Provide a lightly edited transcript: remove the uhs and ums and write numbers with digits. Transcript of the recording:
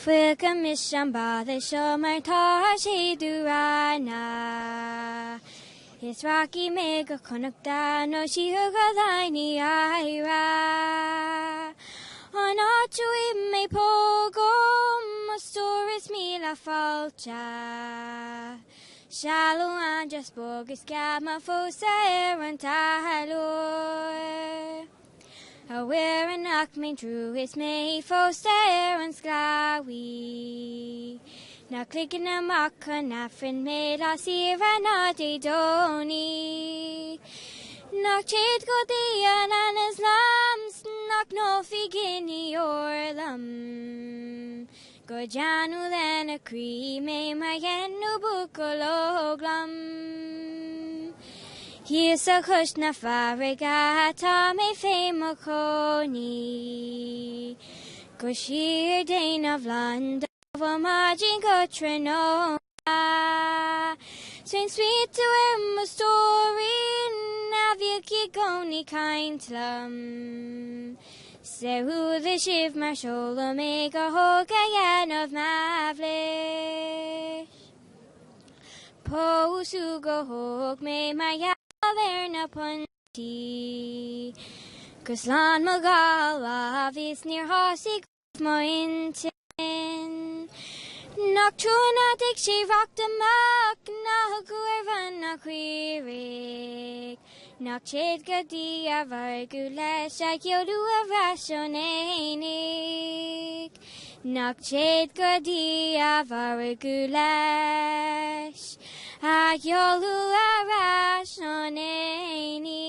Fuigfidh Mise Baile Seo mar tá sé dúrana. Is rocky me go conachta no si go daini aira. On átrúi me pógó mo storis mi la falcha. Shallow and just bogus gamma fosa an tahalor. A wear an ac main true is me fosa an sklawi. Na clicking a maka na fin me la sira na de doni. Knock chid go the an islams knock no figini orlam. Go janu then a cree me my yenu bukologlam. Here's a kush na fariga ta me fame koni. Go sheer dane of London of margin go treno. Swing sweet to him a story Naviaki goni kind slum. Sehu the shiv mar shola make a hogayan of mavlish. Po su go hog me my yather na punti. Kuslan magala vis near hossy mo intin. Nocturna dik she rocked a muck na guervan na quirik. Nocchid gadi a vargulesh a yodu a rationainik. Nocchid gadi a vargulesh a yolu a rationainik.